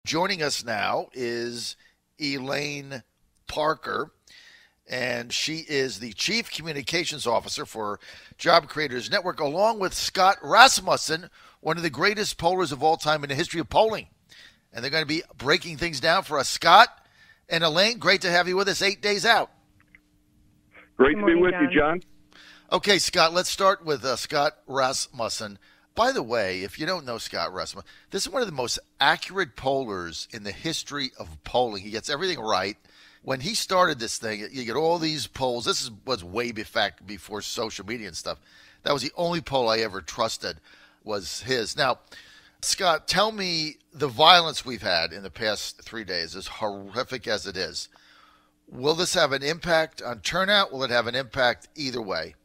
Joining us now is Elaine Parker, and she is the Chief Communications Officer for Job Creators Network, along with Scott Rasmussen, one of the greatest pollers of all time in the history of polling. And they're going to be breaking things down for us. Scott and Elaine, great to have you with us 8 days out. Great to be with you, John. Okay, Scott, let's start with Scott Rasmussen. By the way, if you don't know Scott Rasmussen, this is one of the most accurate pollers in the history of polling. He gets everything right. When he started this thing, you get all these polls. This was way before social media and stuff. That was the only poll I ever trusted was his. Now, Scott, tell me the violence we've had in the past 3 days, as horrific as it is. Will this have an impact on turnout? Will it have an impact either way?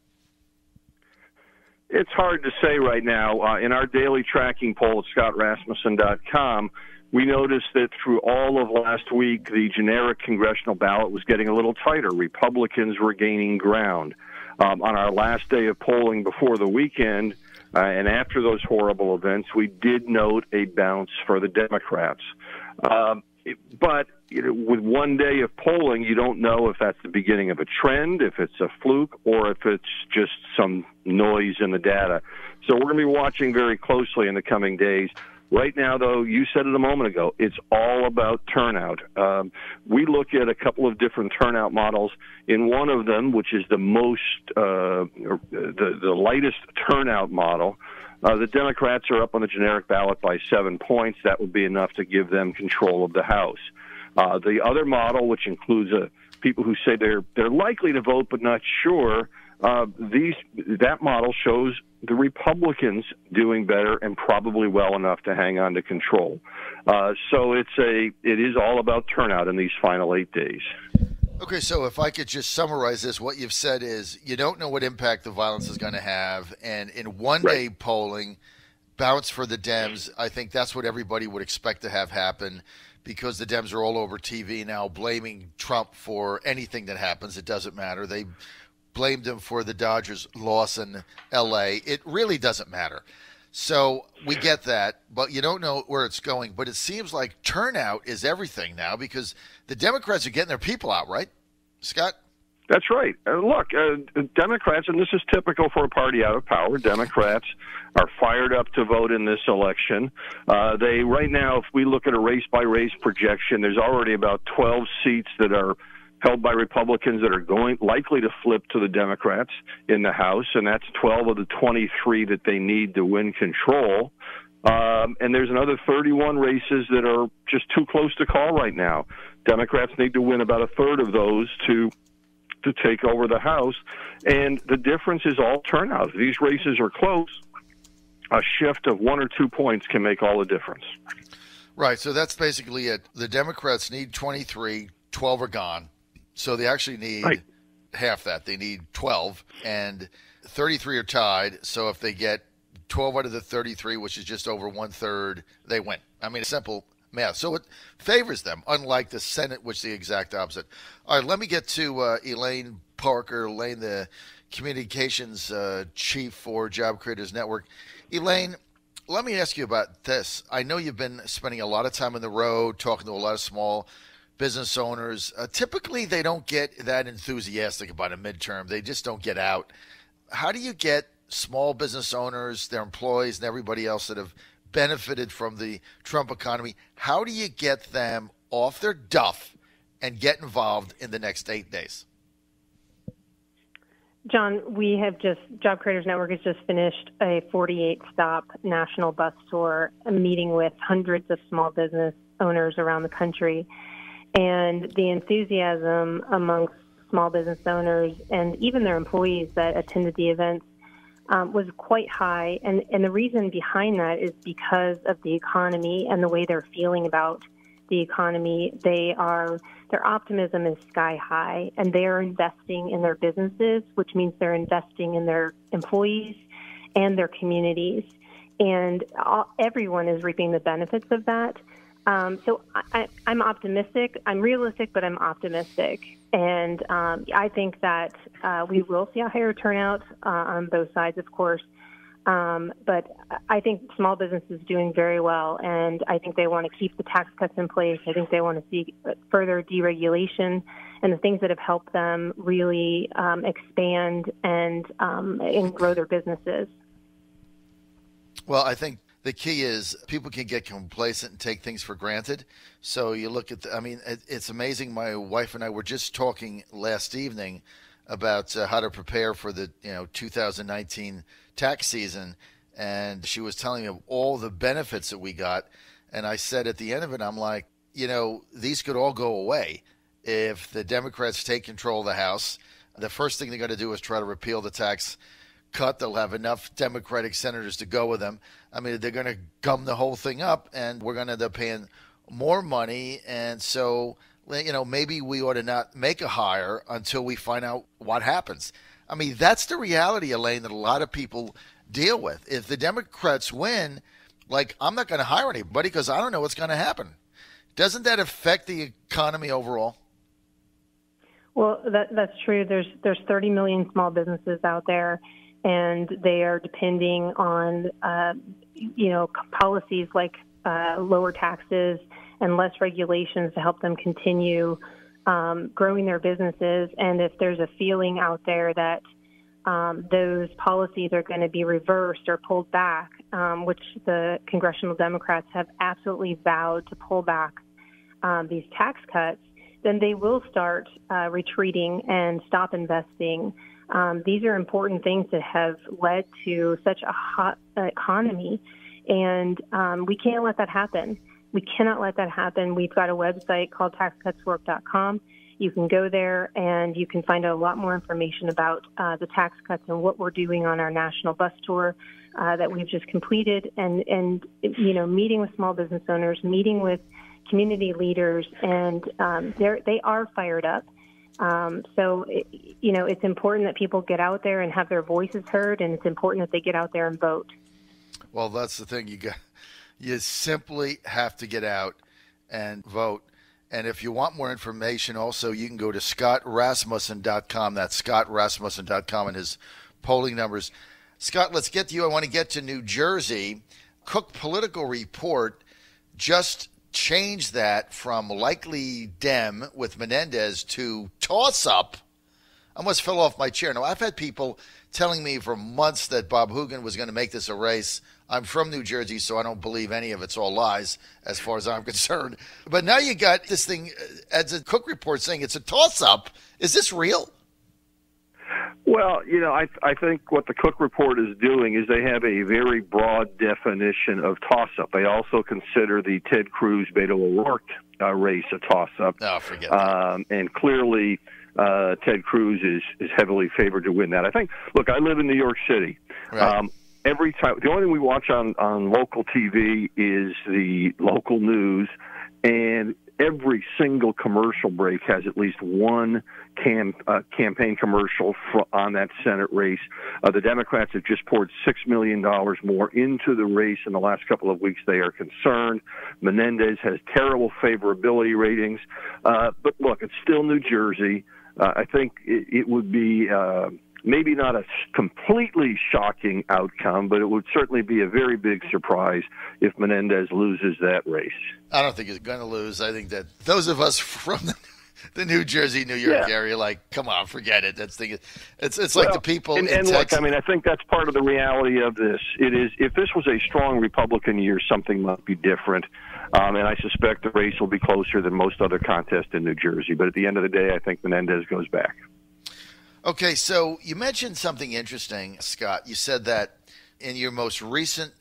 It's hard to say right now. In our daily tracking poll at scottrasmussen.com, we noticed that through all of last week, the generic congressional ballot was getting a little tighter. Republicans were gaining ground. On our last day of polling before the weekend, and after those horrible events, we did note a bounce for the Democrats. But with 1 day of polling, you don't know if that's the beginning of a trend, if it's a fluke, or if it's just some noise in the data. So we're going to be watching very closely in the coming days. Right now, though, you said it a moment ago, it's all about turnout. We look at a couple of different turnout models. In one of them, which is the most, the lightest turnout model, the Democrats are up on the generic ballot by 7 points. That would be enough to give them control of the House. The other model, which includes people who say they're likely to vote but not sure, that model shows the Republicans doing better and probably well enough to hang on to control. So it is all about turnout in these final 8 days. Okay, so if I could just summarize this, what you've said is you don't know what impact the violence is going to have, and in one-day polling, bounce for the Dems, I think that's what everybody would expect to have happen because the Dems are all over TV now blaming Trump for anything that happens. It doesn't matter. They blamed him for the Dodgers' loss in L.A. It really doesn't matter. So we get that, but you don't know where it's going. But it seems like turnout is everything now because the Democrats are getting their people out, right, Scott? That's right. Look, Democrats, and this is typical for a party out of power, Democrats are fired up to vote in this election. Right now, if we look at a race-by-race projection, there's already about 12 seats that are held by Republicans that are likely to flip to the Democrats in the House, and that's 12 of the 23 that they need to win control. And there's another 31 races that are just too close to call right now. Democrats need to win about a third of those to take over the House, and the difference is all turnout. If these races are close, a shift of 1 or 2 points can make all the difference. Right, so that's basically it. The Democrats need 23, 12 are gone. So they actually need half that. They need 12, and 33 are tied. So if they get 12 out of the 33, which is just over one-third, they win. I mean, it's simple math. So it favors them, unlike the Senate, which is the exact opposite. All right, let me get to Elaine Parker, Elaine, the communications chief for Job Creators Network. Elaine, let me ask you about this. I know you've been spending a lot of time on the road, talking to a lot of small business owners. Typically, they don't get that enthusiastic about a midterm. They just don't get out. How do you get small business owners, their employees, and everybody else that have benefited from the Trump economy, how do you get them off their duff and get involved in the next 8 days? John, Job Creators Network has just finished a 48-stop national bus tour, a meeting with hundreds of small business owners around the country. And the enthusiasm amongst small business owners and even their employees that attended the events was quite high. And the reason behind that is because of the economy and the way they're feeling about the economy. Their optimism is sky high, and they are investing in their businesses, which means they're investing in their employees and their communities. And everyone is reaping the benefits of that. So I'm optimistic. I'm realistic, but I'm optimistic. And I think that we will see a higher turnout on both sides, of course. But I think small business is doing very well, and I think they want to keep the tax cuts in place. I think they want to see further deregulation and the things that have helped them really expand and grow their businesses. Well, I think the key is people can get complacent and take things for granted. So you look at, it's amazing. My wife and I were just talking last evening about how to prepare for the 2019 tax season, and she was telling me of all the benefits that we got. And I said at the end of it, I'm like, these could all go away if the Democrats take control of the House. The first thing they're going to do is try to repeal the tax cut. They'll have enough Democratic senators to go with them. They're going to gum the whole thing up, and we're going to end up paying more money. And so, maybe we ought to not make a hire until we find out what happens. That's the reality, Elaine, that a lot of people deal with. If the Democrats win, I'm not going to hire anybody because I don't know what's going to happen. Doesn't that affect the economy overall? Well, that's true. There's 30 million small businesses out there, and they are depending on, policies like lower taxes and less regulations to help them continue growing their businesses. And if there's a feeling out there that those policies are going to be reversed or pulled back, which the congressional Democrats have absolutely vowed to pull back these tax cuts, then they will start retreating and stop investing. These are important things that have led to such a hot economy, and we can't let that happen. We cannot let that happen. We've got a website called taxcutswork.com. You can go there and you can find out a lot more information about the tax cuts and what we're doing on our national bus tour that we've just completed, and meeting with small business owners, meeting with community leaders, and they are fired up. So it's important that people get out there and have their voices heard, and it's important that they get out there and vote. Well, that's the thing. You simply have to get out and vote. And if you want more information, also, you can go to scottrasmussen.com. That's scottrasmussen.com and his polling numbers. Scott, let's get to you. I want to get to New Jersey. Cook Political Report just changed that from likely Dem with Menendez to toss-up. I almost fell off my chair. Now, I've had people telling me for months that Bob Hoogan was going to make this a race. I'm from New Jersey, so I don't believe any of it's all lies as far as I'm concerned. But now you got this thing, as a Cook Report, saying it's a toss-up. Is this real? Well, I think what the Cook Report is doing is they have a very broad definition of toss-up. They also consider the Ted Cruz Beto O'Rourke race a toss-up. Oh, forget that. And clearly Ted Cruz is heavily favored to win that. I think, look, I live in New York City. Right. Every time, the only thing we watch on local TV is the local news, and every single commercial break has at least one campaign commercial on that Senate race. The Democrats have just poured $6 million more into the race in the last couple of weeks. They are concerned. Menendez has terrible favorability ratings. But look, it's still New Jersey. I think it would be maybe not a completely shocking outcome, but it would certainly be a very big surprise if Menendez loses that race. I don't think he's going to lose. I think that those of us from the New Jersey, New York area, come on, forget it. It's like the people in Texas. Look, I think that's part of the reality of this. It is, if this was a strong Republican year, something might be different. And I suspect the race will be closer than most other contests in New Jersey. But at the end of the day, I think Menendez goes back. Okay, so you mentioned something interesting, Scott. You said that in your most recent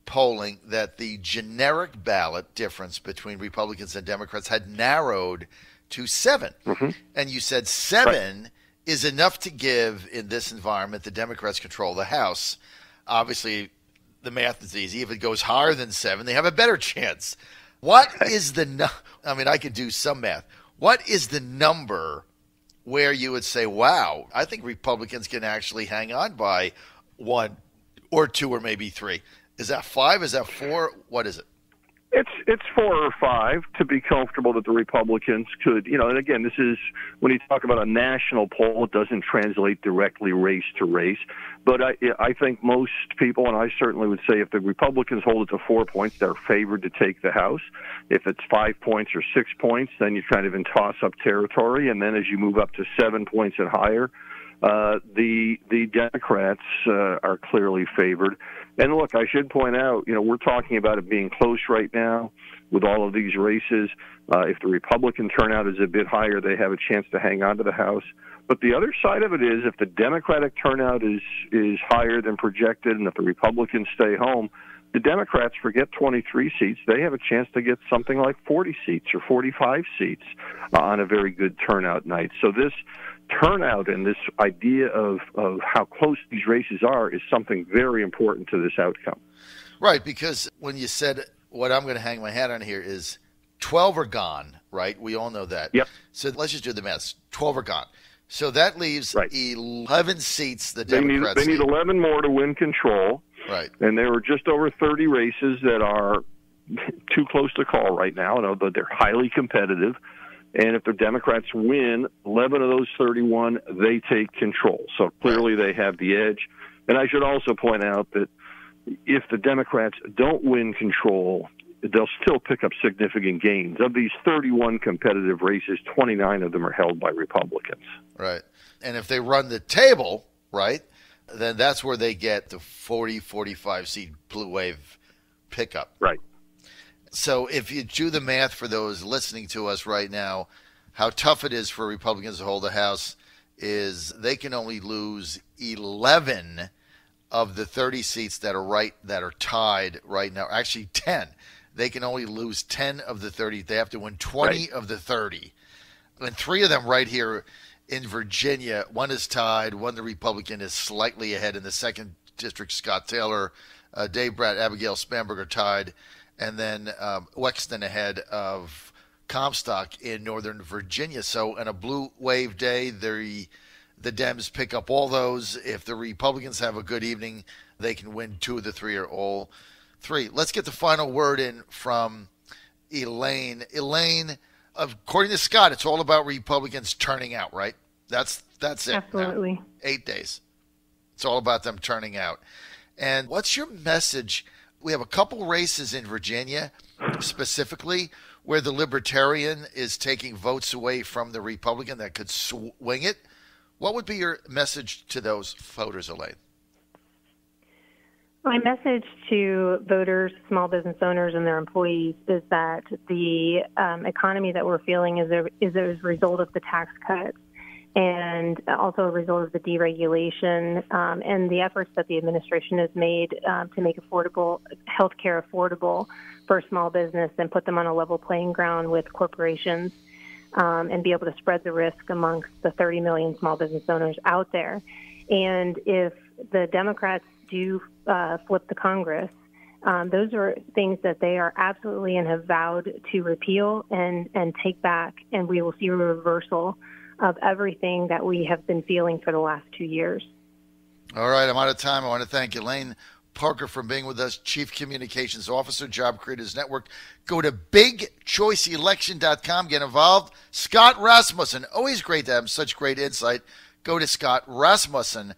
polling that the generic ballot difference between Republicans and Democrats had narrowed to 7. Mm-hmm. And you said 7 is enough to give, in this environment, the Democrats control the House. Obviously, the math is easy. If it goes higher than 7, they have a better chance. What is the I could do some math. What is the number where you would say, wow, I think Republicans can actually hang on by 1 or 2 or maybe 3? Is that 5? Is that 4? What is it? It's 4 or 5 to be comfortable that the Republicans could, and again, this is when you talk about a national poll, it doesn't translate directly race to race. But I think most people, and I certainly would say if the Republicans hold it to 4 points, they're favored to take the House. If it's 5 points or 6 points, then you're kind of in toss-up territory. And then as you move up to 7 points and higher, the Democrats are clearly favored. And look, I should point out, we're talking about it being close right now with all of these races. If the Republican turnout is a bit higher, they have a chance to hang on to the House. But the other side of it is if the Democratic turnout is higher than projected and if the Republicans stay home, the Democrats forget 23 seats. They have a chance to get something like 40 seats or 45 seats on a very good turnout night. So this turnout and this idea of how close these races are is something very important to this outcome. Right, because when you said what I'm going to hang my hat on here is 12 are gone, right? We all know that. Yep. So let's just do the math. 12 are gone. So that leaves 11 seats the They Democrats need 11 more to win control. Right. And there are just over 30 races that are too close to call right now, although they're highly competitive. And if the Democrats win 11 of those 31, they take control. So clearly they have the edge. And I should also point out that if the Democrats don't win control, they'll still pick up significant gains. Of these 31 competitive races, 29 of them are held by Republicans. Right. And if they run the table, right, then that's where they get the 40, 45 seat blue wave pickup. Right. So if you do the math for those listening to us right now, how tough it is for Republicans to hold the House is they can only lose 11 of the 30 seats that are tied right now. Actually, 10. They can only lose 10 of the 30. They have to win 20 of the 30. And 3 of them right here in Virginia. One is tied. One, the Republican, is slightly ahead. In the 2nd District, Scott Taylor, Dave Bratt, Abigail Spanberger tied. And then Wexton ahead of Comstock in Northern Virginia. So on a blue wave day, the Dems pick up all those. If the Republicans have a good evening, they can win 2 of the 3 or all 3. Let's get the final word in from Elaine. Elaine, according to Scott, it's all about Republicans turning out, right? That's it. Absolutely. Now, 8 days. It's all about them turning out. And what's your message? We have a couple races in Virginia specifically where the Libertarian is taking votes away from the Republican that could swing it. What would be your message to those voters, Elaine? My message to voters, small business owners, and their employees is that the economy that we're feeling is a result of the tax cuts and also a result of the deregulation and the efforts that the administration has made to make affordable health care affordable for small business and put them on a level playing ground with corporations and be able to spread the risk amongst the 30 million small business owners out there. And if the Democrats do flip the Congress, those are things that they are absolutely and have vowed to repeal and take back, and we will see a reversal of everything that we have been feeling for the last 2 years. All right, I'm out of time. I want to thank Elaine Parker for being with us, Chief Communications Officer, Job Creators Network. Go to bigchoiceelection.com. Get involved. Scott Rasmussen, always great to have such great insight. Go to scottrasmussen.com.